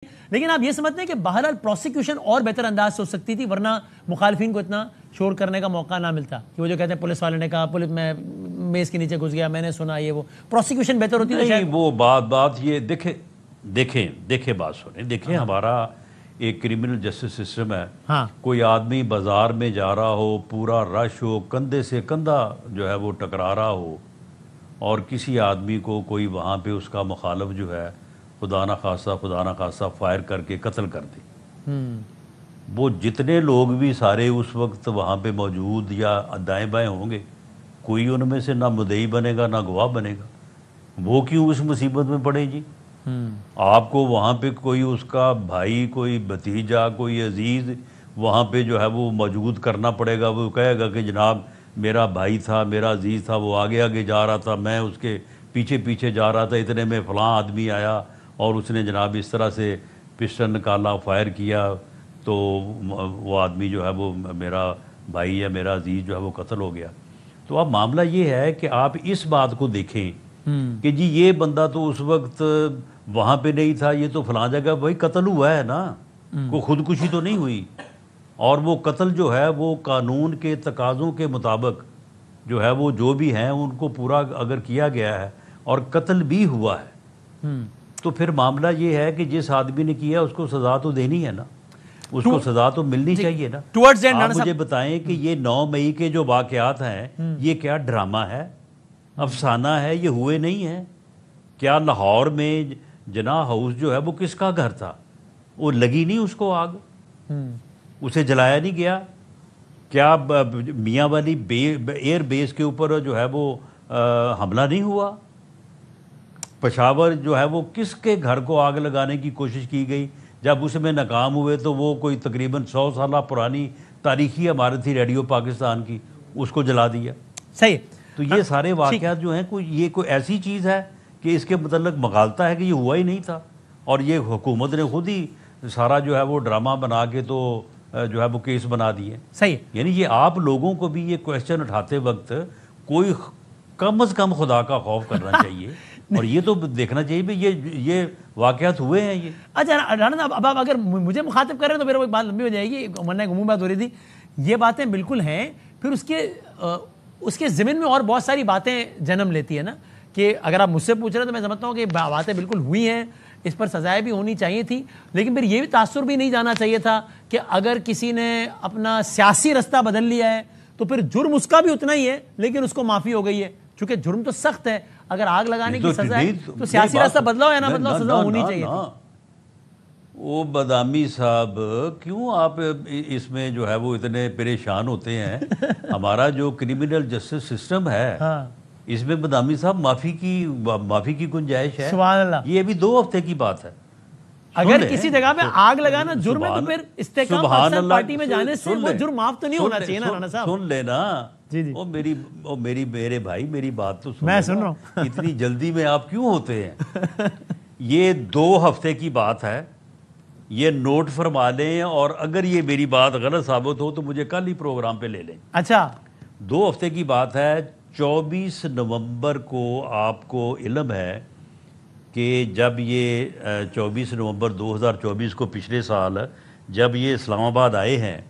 لیکن آپ یہ سمجھتے ہیں کہ بہرحال پروسیکیوشن اور بہتر انداز سے ہو سکتی تھی ورنہ مخالفین کو اتنا شور کرنے کا موقع نہ ملتا کہ وہ جو کہتے ہیں پولیس والے نے کہا پولیس میں میز کے نیچے گھس گیا میں نے سنا یہ وہ پروسیکیوشن بہتر ہوتی نہیں وہ بات یہ دیکھیں بات سنیں دیکھیں ہمارا ایک کرمنل جسٹس سسٹم ہے کوئی آدمی بازار میں جا رہا ہو پورا رش ہو کندھے سے کندھا جو ہے وہ ٹکرا رہا ہو اور کسی آدمی کو کوئی وہاں پہ اس کا مخالف جو ہے خدا نہ خواستہ فائر کر کے قتل کر دے وہ جتنے لوگ بھی سارے اس وقت وہاں پہ موجود یا دائیں بائیں ہوں گے کوئی ان میں سے نہ مدعی بنے گا نہ گواہ بنے گا وہ کیوں اس مصیبت میں پڑے جی آپ کو وہاں پہ کوئی اس کا بھائی کوئی بھتیجا کوئی عزیز وہاں پہ جو ہے وہ موجود کرنا پڑے گا وہ کہے گا کہ جناب میرا بھائی تھا میرا عزیز تھا وہ آگے آگے جا رہا تھا میں اس کے پیچھے پیچھے جا رہا تھا اتنے میں فلاں آدمی آیا اور اس نے جناب اس طرح سے پسٹن نکالا فائر کیا تو وہ آدمی جو ہے وہ میرا بھائی یا میرا عزیز جو ہے وہ قتل ہو گیا تو اب معاملہ یہ ہے کہ آپ اس بات کو دیکھیں کہ جی یہ بندہ تو اس وقت وہاں پہ نہیں تھا یہ تو فلاں جگہ بھائی قتل ہوا ہے نا کوئی خودکشی تو نہیں ہوئی اور وہ قتل جو ہے وہ قانون کے تقاضوں کے مطابق جو ہے وہ جو بھی ہیں ان کو پورا اگر کیا گیا ہے اور قتل بھی ہوا ہے تو پھر معاملہ یہ ہے کہ جس آدمی نے کیا اس کو سزا تو دینی ہے نا اس کو سزا تو ملنی چاہیے نا آپ مجھے بتائیں کہ یہ 9 مئی کے جو واقعات ہیں یہ کیا ڈرامہ ہے افسانہ ہے یہ ہوئے نہیں ہیں کیا لاہور میں جناح ہاؤس جو ہے وہ کس کا گھر تھا وہ لگی نہیں اس کو آگ اسے جلایا نہیں گیا کیا میاں والی ایئر بیس کے اوپر جو ہے وہ حملہ نہیں ہوا پشاور جو ہے وہ کس کے گھر کو آگ لگانے کی کوشش کی گئی جب اس میں ناکام ہوئے تو وہ کوئی تقریباً 100 سالہ پرانی تاریخی عمارت تھی ریڈیو پاکستان کی اس کو جلا دیا صحیح تو یہ سارے واقعات جو ہیں یہ کوئی ایسی چیز ہے کہ اس کے متعلق مغالطہ ہے کہ یہ ہوا ہی نہیں تھا اور یہ حکومت نے خود ہی سارا جو ہے وہ ڈرامہ بنا کے تو جو ہے وہ کیس بنا دیے صحیح یعنی یہ آپ لوگوں کو بھی یہ کویسچن اٹھاتے وقت کوئی کم از کم خدا کا خوف کرنا چاہیے اور یہ تو دیکھنا چاہیے بھی یہ واقعات ہوئے ہیں یہ اچھا رانا صاحب اب آپ اگر مجھے مخاطب کر رہے ہیں تو میرا ایک بات لمبی ہو جائے گی ورنہ ایک عمومی بات ہو رہی تھی یہ باتیں بالکل ہیں پھر اس کے ضمن میں اور بہت ساری باتیں جنم لیتی ہے نا کہ اگر آپ مجھ سے پوچھ رہے ہیں تو میں سمجھتا ہوں کہ باتیں بالکل ہوئی ہیں اس پر سزائیں بھی ہونی چاہیے تھی لیکن پھر یہ بھی تاثر بھی نہیں جانا چاہیے تھا کہ اگر کسی نے اپنا سیاسی رستہ بدل لیا ہے تو پھر جرم اس کا بھی اتنا ہی ہے لیکن اس کو معافی ہو گئی ہے چونکہ جرم تو سخت ہے اگر آگ لگانے کی سزا ہے تو سیاسی راستہ بدلاؤ یا نہ بدلاؤ سزا ہونی چاہیے تھی وہ بدامی صاحب کیوں آپ اس میں جو ہے وہ اتنے پریشان ہوتے ہیں ہمارا جو کرمنل جسٹس سسٹم ہے اس میں بدامی صاحب معافی کی گنجائش ہے سبحان اللہ یہ ابھی 2 ہفتے کی بات ہے اگر کسی جگہ پہ آگ لگانا جرم ہے تو پھر استحکام پاکستان پارٹی میں جانے سے وہ جرم معاف تو نہیں ہونا چاہیے نا رانا صاحب سن لینا میرے بھائی میری بات تو میں سن رہا ہوں اتنی جلدی میں آپ کیوں ہوتے ہیں یہ 2 ہفتے کی بات ہے یہ نوٹ فرما لیں اور اگر یہ میری بات غلط ثابت ہو تو مجھے کل ہی پروگرام پہ لے لیں اچھا 2 ہفتے کی بات ہے 24 نومبر کو آپ کو علم ہے کہ جب یہ 24 نومبر 2024 کو پچھلے سال جب یہ اسلام آباد آئے ہیں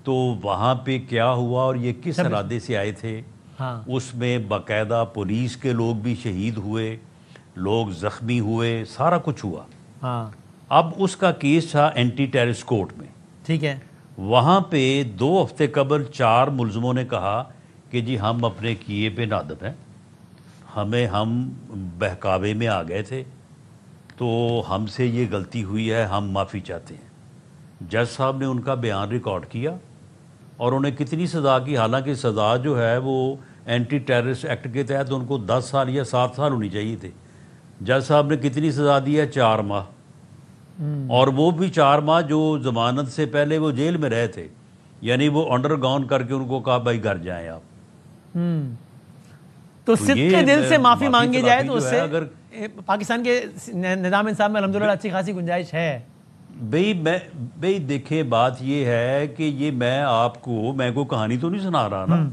تو وہاں پہ کیا ہوا اور یہ کس ارادے سے آئے تھے اس میں باقاعدہ پولیس کے لوگ بھی شہید ہوئے لوگ زخمی ہوئے سارا کچھ ہوا اب اس کا کیس تھا اینٹی ٹیررسٹ کورٹ میں ٹھیک ہے وہاں پہ 2 ہفتے قبل 4 ملزموں نے کہا کہ جی ہم اپنے کیے پہ نادم ہیں ہم بہکاوے میں آ گئے تھے تو ہم سے یہ غلطی ہوئی ہے ہم معافی چاہتے ہیں جج صاحب نے ان کا بیان ریکارڈ کیا اور انہیں کتنی سزا کی حالانکہ سزا جو ہے وہ اینٹی ٹیررسٹ ایکٹ کے تحت ان کو 10 سال یا 7 سال ہونی چاہیے تھے جج صاحب نے کتنی سزا دی ہے 4 ماہ اور وہ بھی 4 ماہ جو ضمانت سے پہلے وہ جیل میں رہے تھے یعنی وہ انڈر گراؤنڈ کر کے ان کو کہا بھائی گھر جائیں آپ تو صدقے دل سے معافی مانگی جائے تو اس سے پاکستان کے نظام انصاف میں الحمدللہ اچھی خاصی گنجائش ہے بھئی دیکھیں بات یہ ہے کہ یہ میں کوئی کہانی تو نہیں سنا رہا نا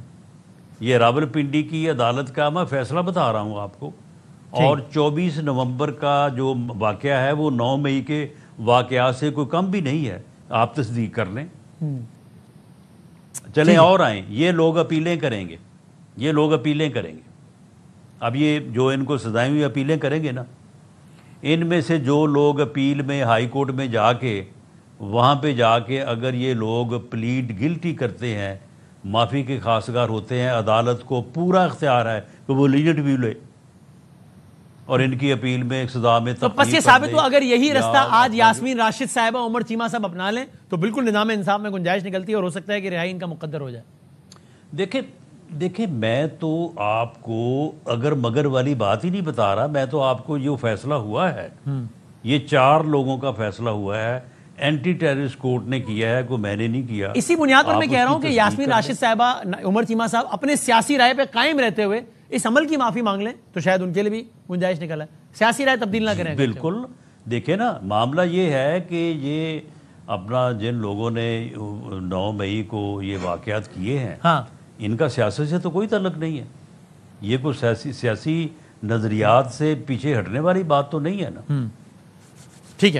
یہ راولپنڈی کی عدالت کا میں فیصلہ بتا رہا ہوں آپ کو اور 24 نومبر کا جو واقعہ ہے وہ 9 مئی کے واقعات سے کوئی کم بھی نہیں ہے، آپ تصدیق کر لیں۔ چلیں اور آئیں، یہ لوگ اپیلیں کریں گے، یہ لوگ اپیلیں کریں گے۔ اب یہ جو ان کو سزائیں ہوئی اپیلیں کریں گے نا، ان میں سے جو لوگ اپیل میں ہائی کورٹ میں جا کے وہاں پہ جا کے اگر یہ لوگ پلیڈ گلٹی کرتے ہیں، معافی کے خواستگار ہوتے ہیں، عدالت کو پورا اختیار ہے کہ وہ لینٹ ویو لے اور ان کی اپیل میں سزا میں تو پس یہ ثابت ہو اگر یہی رستہ آج یاسمین راشد صاحبہ، عمر چیمہ صاحب اپنا لیں تو بالکل نظام انصاف میں گنجائش نکلتی ہے اور ہو سکتا ہے کہ رہائی ان کا مقدر ہو جائے۔ دیکھیں میں تو آپ کو اگر مگر والی بات ہی نہیں بتا رہا، میں تو آپ کو یہ فیصلہ ہوا ہے، یہ 4 لوگوں کا فیصلہ ہوا ہے، اینٹی ٹیررسٹ کورٹ نے کیا ہے، کوئی میں نے نہیں کیا۔ اسی بنیاد پر میں کہہ رہا ہوں کہ یاسمین راشد صاحبہ، عمر چیمہ صاحب اپنے سیاسی رائے پہ قائم رہتے ہوئے اس عمل کی معافی مانگ لیں تو شاید ان کے لیے بھی گنجائش نکل ہے، سیاسی رائے تبدیل نہ کریں۔ بالکل، دیکھیں نا معاملہ یہ ہے کہ یہ اپنا جن لوگوں نے 9 مئی کو یہ واقعات کیے ہیں، ان کا سیاست سے تو کوئی تعلق نہیں ہے، یہ کوئی سیاسی نظریات سے پیچھے ہٹنے والی بات تو نہیں ہے نا۔ ٹھیک ہے۔